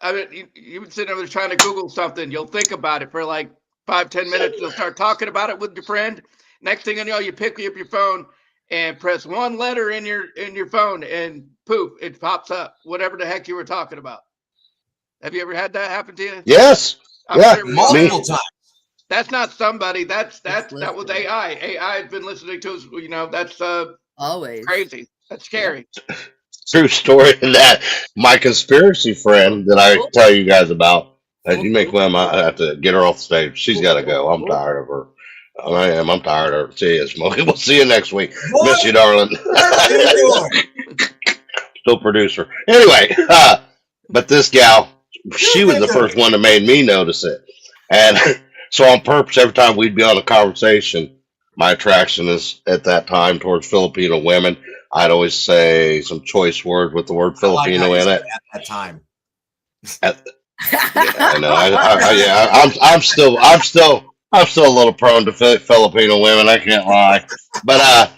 it, you would sit over there trying to Google something. You'll think about it for like 5-10 minutes. You'll start talking about it with your friend. Next thing you know, you pick up your phone and press one letter in your phone, and poof, it pops up. Whatever the heck you were talking about. Have you ever had that happen to you? Yes. Multiple times. That's not somebody. That was AI. AI has been listening to us. That's always crazy. That's scary. True story in that my conspiracy friend that I tell you guys about. You make one. I have to get her off the stage. She's got to go. I'm tired of her. I am. I'm tired of her. See you, Smokey. We'll see you next week. Miss you, darling. Still producer. Anyway, but this gal, she was the first one that made me notice it, and so on purpose, every time we'd be on a conversation, my attraction is at that time towards Filipino women. I'd always say some choice word with the word Filipino in it. At that time. I know. I'm still a little prone to Filipino women. I can't lie, but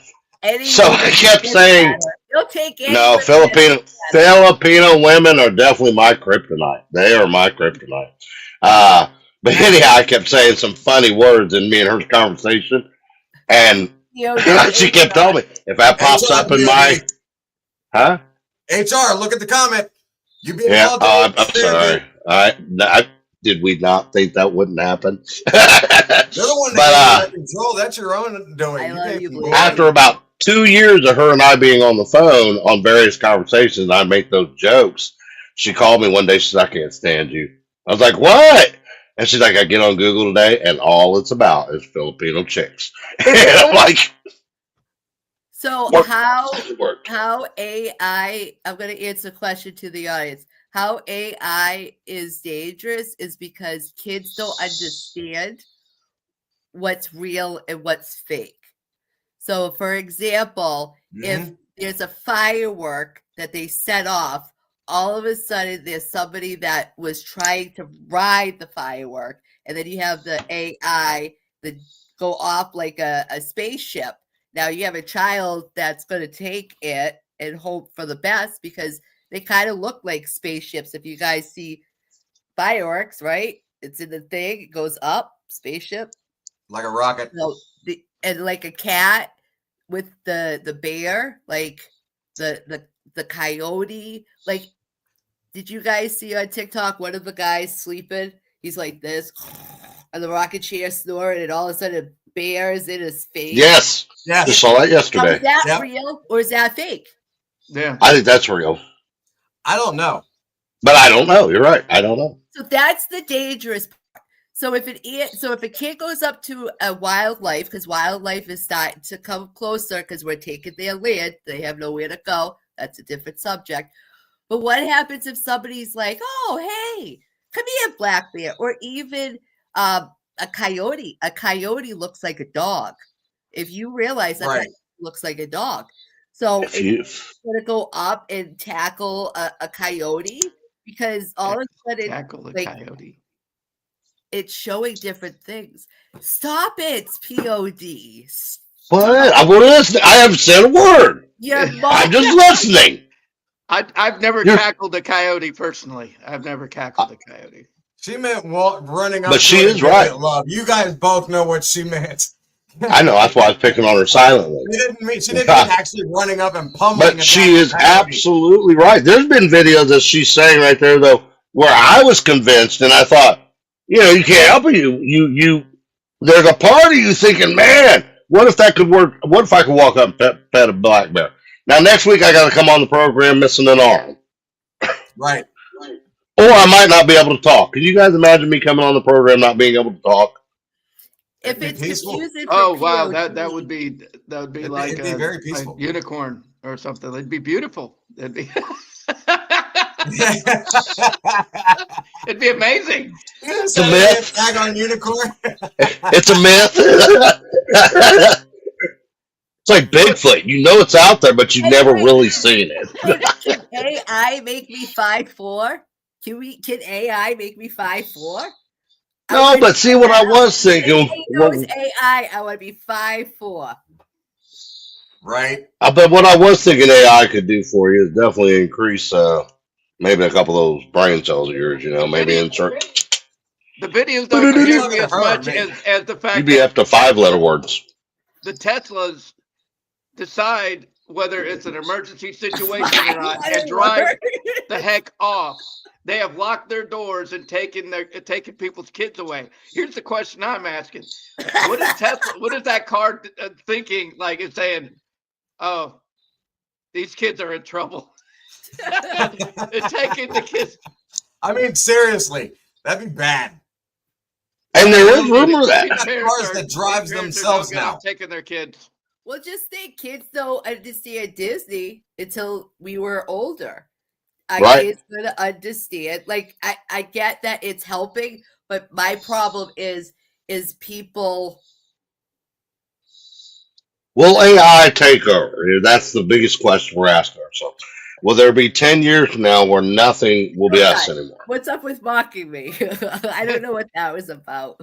Any So woman I kept doesn't saying, matter. They'll take any no, woman that Filipino women are definitely my kryptonite. They are my kryptonite. But anyhow, I kept saying some funny words in me and her conversation, and she kept telling me if that pops HR, up in my, huh? HR, look at the comment. You being Yeah, called I'm David sorry. Did we not think that wouldn't happen? You're the one that gave you that control. That's your own doing. I You love gave you, them Blue. glory. After about 2 years of her and I being on the phone on various conversations, I make those jokes. She called me one day. She said, "I can't stand you." I was like, "What?" And she's like, "I get on Google today, and all it's about is Filipino chicks." And I'm like, So Work. how AI? I'm going to answer a question to the audience. How AI is dangerous is because kids don't understand what's real and what's fake. So, for example, if there's a firework that they set off, all of a sudden there's somebody that was trying to ride the firework, and then you have the AI that go off like a spaceship. Now you have a child that's going to take it and hope for the best because they kind of look like spaceships. If you guys see fireworks, right? It's in the thing, it goes up, spaceship. Like a rocket. So and like a cat with the bear, like the coyote. Like, did you guys see on TikTok one of the guys sleeping? He's like this, and the rocket chair snoring, and all of a sudden a bear is in his face. yes, just saw that Now, yesterday. is that real or is that fake? Yeah. I think that's real, I don't know. but I don't know. You're right. I don't know. So that's the dangerous part. So if a kid goes up to a wildlife, because wildlife is starting to come closer because we're taking their land, they have nowhere to go. That's a different subject. But what happens if somebody's like, "Oh, hey, come here, black bear," or even a coyote? A coyote looks like a dog. If you realize that, Right. that looks like a dog. So If you, going to go up and tackle a coyote because all of a sudden, Tackle the like, coyote. it's showing different things. Stop it, POD. what? We're listening. I haven't said a word. Your I'm just listening. I've never tackled a coyote personally. I've never tackled a coyote. She meant running up. But to she it is and giving right. it love. You guys both know what she meant. I know. That's why I was picking on her silently. She didn't mean actually running up and pummeling. But she is absolutely right. There's been videos that she's saying right there, though, where I was convinced, and I thought, you can't help it. You. There's a part of you thinking, man, what if that could work? What if I could walk up and pet a black bear? Now next week I got to come on the program missing an arm, Right. or I might not be able to talk. Can you guys imagine me coming on the program not being able to talk? If it's confusing for Oh wow, POD, that would be like it'd be very peaceful. a unicorn or something. It'd be beautiful. It'd be it'd be amazing. It's a myth. Tag on unicorn. It's a myth. It's like Bigfoot. You know it's out there, but you've never really seen it. Can AI make me 5'4"? Can AI make me 5'4"? No, but see what I was thinking. Those AI, I would be 5'4". Right. But what I was thinking AI could do for you is definitely increase maybe a couple of those brain cells of yours. Maybe insert. The videos don't confuse me as much as the fact You'd be up to 5-letter words. the Teslas decide whether it's an emergency situation or not and drive the heck off. They have locked their doors and taken people's kids away. Here's the question I'm asking: what is Tesla? What is that car thinking? Like it's saying, "Oh, these kids are in trouble." They're taking the kids. I mean, seriously, that'd be bad. And there is rumor that cars that drives themselves now taking their kids. Well, just think, kids don't understand Disney until we were older. Right. Kids gonna understand. Like I get that it's helping, but my problem is people. Will AI take over? That's the biggest question we're asking ourselves. Will there be 10 years from now where nothing will be us anymore? What's up with mocking me? I don't know what that was about.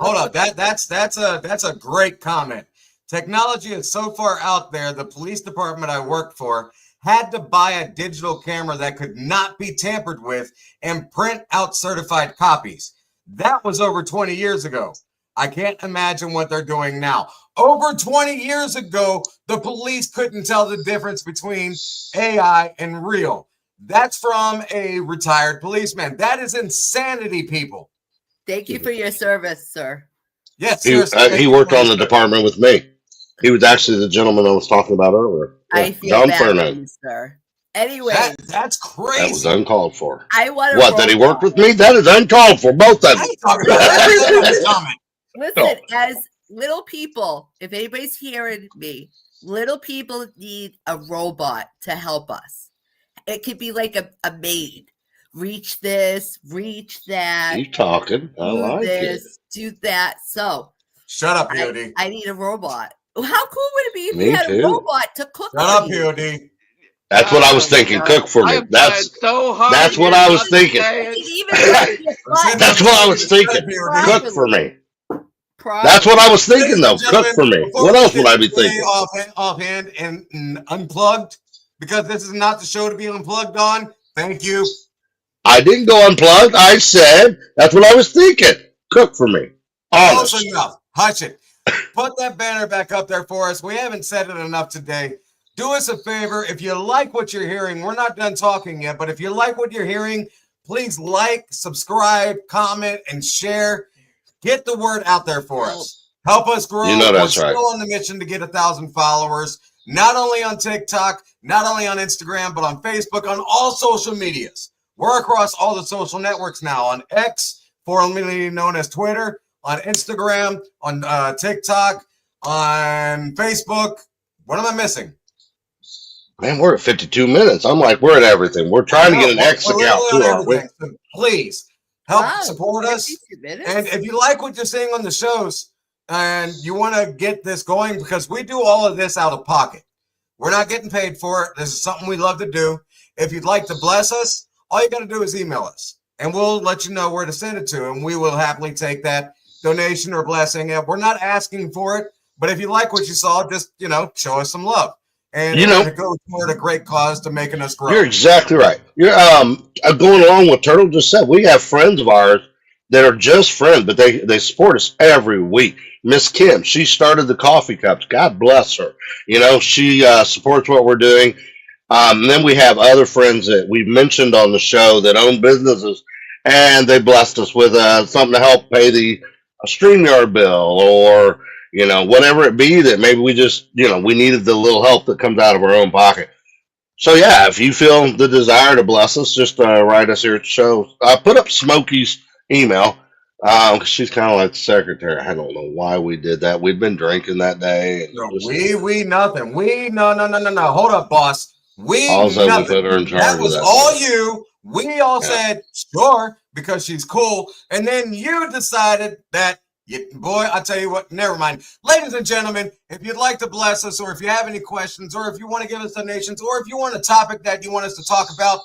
Hold up, that's a great comment. Technology is so far out there, the police department I worked for had to buy a digital camera that could not be tampered with and print out certified copies. That was over 20 years ago. I can't imagine what they're doing now. Over 20 years ago, the police couldn't tell the difference between AI and real. That's from a retired policeman. That is insanity, people. Thank you for your service, sir. Yes, he worked on the department with me. He was actually the gentleman I was talking about earlier. I feel John bad for Fernand. you, sir. Anyway, that's crazy. That was uncalled for. I want to. What, that he worked with me? That is uncalled for, both of them. Listen, as little people, if anybody's hearing me, little people need a robot to help us. It could be like a maid. Reach this, reach that. You talking? I do like this, it. do that. So shut up, POD. I need a robot. How cool would it be if Me we had too. a robot to cook? Shut up, POD. That's what I was thinking. Cook for me. That's so hard. that's what I was thinking. That's what I was thinking. Cook for me. That's what I was thinking, though. Cook for me. What else would I be thinking? Offhand and unplugged, because this is not the show to be unplugged on. Thank you. I didn't go unplugged. I said that's what I was thinking. Cook for me. Honest. Close enough. Hush it. Put that banner back up there for us. We haven't said it enough today. Do us a favor. If you like what you're hearing, we're not done talking yet, but if you like what you're hearing, please like, subscribe, comment, and share. Get the word out there for us. Help us grow. You know that's We're right. still on the mission to get 1,000 followers, not only on TikTok, not only on Instagram, but on Facebook, on all social medias. We're across all the social networks now, on X, formerly known as Twitter, on Instagram, on TikTok, on Facebook. What am I missing? Man, we're at 52 minutes. I'm like, we're at everything. We're trying to get an X account too, aren't we? So please help support us. And if you like what you're seeing on the shows and you want to get this going, because we do all of this out of pocket. We're not getting paid for it. This is something we love to do. If you'd like to bless us, all you got to do is email us and we'll let you know where to send it to. And we will happily take that donation or blessing. We're not asking for it, but if you like what you saw, just, show us some love. And it goes toward a great cause to making us grow. You're exactly right. You're going along with Turtle just said. We have friends of ours that are just friends, but they support us every week. Miss Kim, she started the coffee cups. God bless her. She supports what we're doing. And then we have other friends that we've mentioned on the show that own businesses, and they blessed us with something to help pay the StreamYard bill or whatever it be that maybe we just, we needed the little help that comes out of our own pocket. So yeah, if you feel the desire to bless us, just write us here at the show. Put up Smokey's email. She's kind of like the secretary. I don't know why we did that. We'd been drinking that day. And Nothing. No. Hold up, boss. Also, we put her in charge that was of that. all you. We all said, sure, because she's cool. And then you decided that, boy, I tell you what, never mind. Ladies and gentlemen, if you'd like to bless us, or if you have any questions, or if you want to give us donations, or if you want a topic that you want us to talk about,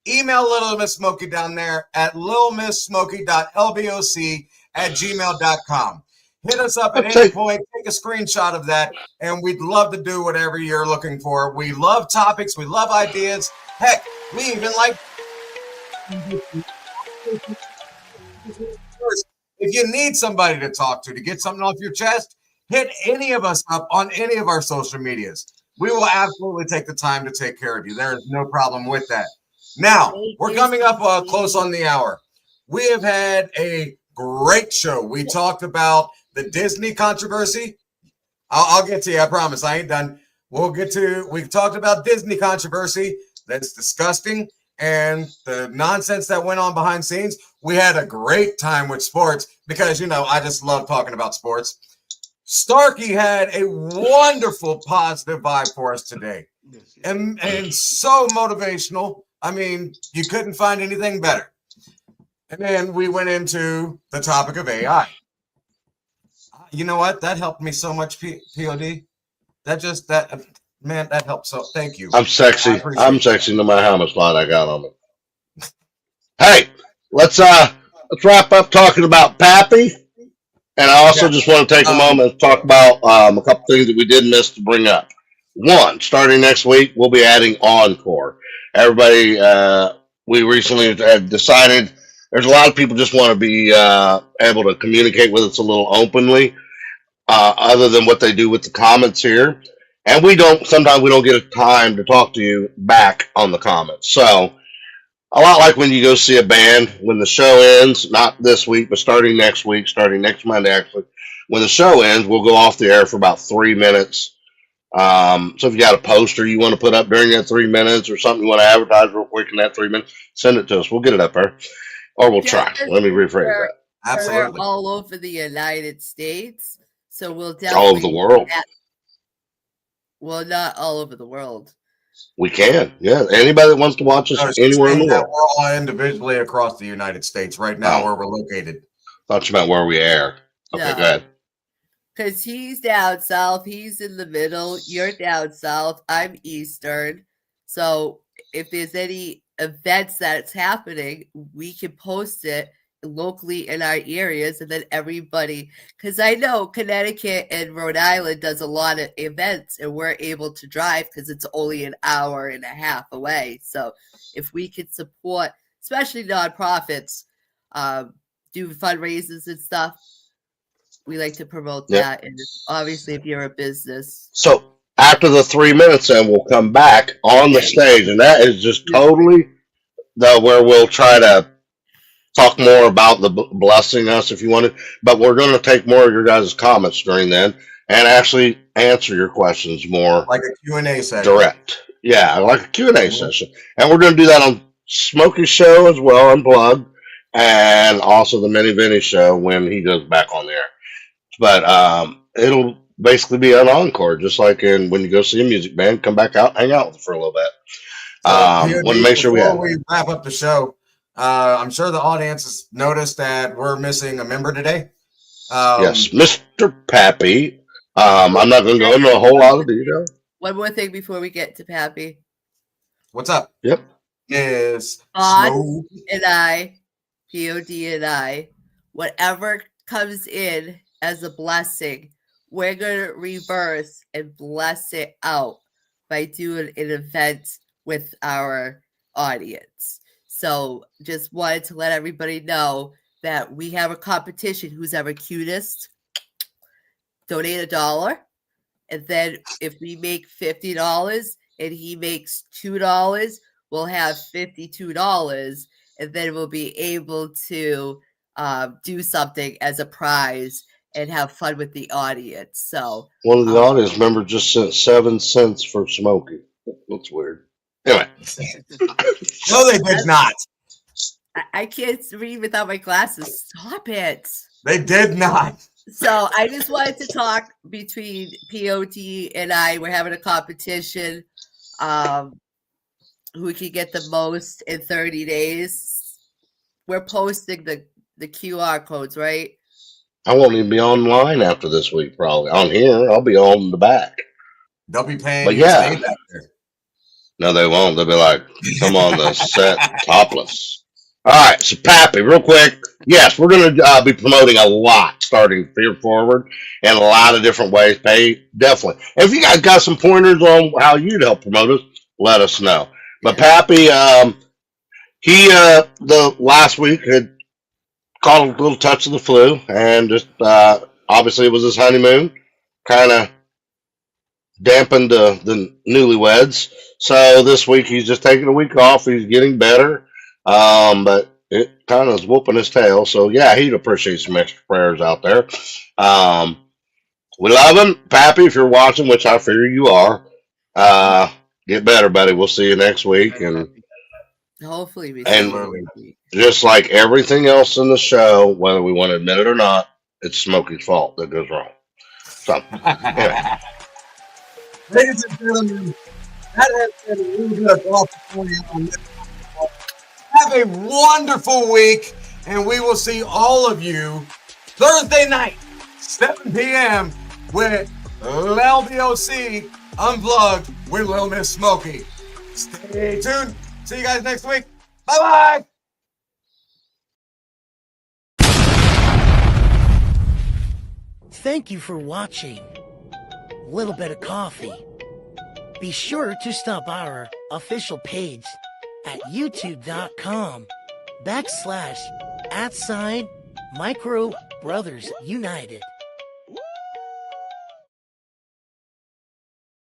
email Little Miss Smokey down there at littlemissmokey.lboc@gmail.com. Hit us up at any point, take a screenshot of that, and we'd love to do whatever you're looking for. We love topics, we love ideas. Heck, we even like... If you need somebody to talk to get something off your chest, hit any of us up on any of our social medias. We will absolutely take the time to take care of you. There is no problem with that. Now, we're coming up close on the hour. We have had a great show. We talked about the Disney controversy. I'll get to you. I promise. I ain't done. We've talked about Disney controversy. That's disgusting. And the nonsense that went on behind scenes. We had a great time with sports because, I just love talking about sports. Starkey had a wonderful positive vibe for us today. And so motivational. I mean, you couldn't find anything better. And then we went into the topic of AI. You know what? That helped me so much, POD. That helped. So thank you. I'm sexy. I'm sexy no matter how much light I got on me. Hey, let's wrap up talking about Pappy. And I also Yeah. just want to take a moment and talk about a couple things that we did miss to bring up. One, starting next week, we'll be adding Encore. Everybody, we recently had decided there's a lot of people just want to be able to communicate with us a little openly, other than what they do with the comments here. And sometimes we don't get a time to talk to you back on the comments. So, a lot like when you go see a band, when the show ends, not this week, but starting next week, starting next Monday, actually, when the show ends, we'll go off the air for about 3 minutes. So if you got a poster you want to put up during that 3 minutes or something you want to advertise real quick in that 3 minutes, send it to us. We'll get it up there. Or we'll try. Let me rephrase that. Absolutely. We're all over the United States. So we'll definitely. All over the world. Well, not all over the world. We can. Yeah. Anybody that wants to watch us anywhere in the world. We're all individually across the United States right now where we're located. Thought you meant where we air. Okay, No. go ahead. Because he's down south, he's in the middle, you're down south, I'm eastern. So if there's any events that's happening, we can post it locally in our areas, and then everybody, because I know Connecticut and Rhode Island does a lot of events, and we're able to drive because it's only an hour and a half away. So if we could support, especially nonprofits, do fundraisers and stuff, we like to promote that. And obviously, if you're a business. So after the 3 minutes, then we'll come back on the stage, and that is just totally where we'll try to talk more about the blessing us if you want to, but we're going to take more of your guys' comments during then and actually answer your questions more like a Q&A session. Direct. Yeah, like a Q&A session. And we're going to do that on Smokey's show as well, Unplugged, and also the Mini Vinny show when he goes back on there. But it'll basically be an encore, just like when you go see a music band, come back out, hang out with them for a little bit. Want to make sure before we wrap up the show, I'm sure the audience has noticed that we're missing a member today. Yes, Mr. Pappy. I'm not going to go into a whole lot of detail. One more thing before we get to Pappy. What's up? Yep. Is Pod Smoke. and I, POD and I, whatever comes in as a blessing, we're going to reverse and bless it out by doing an event with our audience. So just wanted to let everybody know that we have a competition. Who's ever cutest? Donate $1. And then if we make $50 and he makes $2, we'll have $52. And then we'll be able to do something as a prize and have fun with the audience. So one of the audience members just sent 7 cents for Smokey. That's weird. Anyway. No, they did not. I can't read without my glasses. Stop it. They did not. So I just wanted to talk between POD and I. We're having a competition. Who can get the most in 30 days? We're posting the QR codes, right? I won't even be online after this week, probably. On here, I'll be on the back. They'll be paying. But you to yeah. stay back there. No, they won't. They'll be like, come on the set topless. All right, so Pappy, real quick. Yes, we're going to be promoting a lot starting here forward in a lot of different ways. Definitely. And if you guys got some pointers on how you'd help promote us, let us know. But Pappy, he the last week had caught a little touch of the flu, and just obviously it was his honeymoon, kind of dampened the newlyweds. So this week he's just taking a week off. He's getting better, but it kind of is whooping his tail. So yeah, he'd appreciate some extra prayers out there. We love him, Pappy. If you're watching, which I figure you are, get better, buddy. We'll see you next week, and hopefully we and see. just like everything else in the show, whether we want to admit it or not, it's Smokey's fault that goes wrong. So anyway. Ladies and gentlemen, that has been a little bit of golf for you on this. Have a wonderful week, and we will see all of you Thursday night, 7 p.m. with LBOC Unplugged with Lil Miss Smokey. Stay tuned. See you guys next week. Bye-bye. Thank you for watching Little Bit of Coffee. Be sure to stop by our official page at youtube.com/@Micro Brothers United.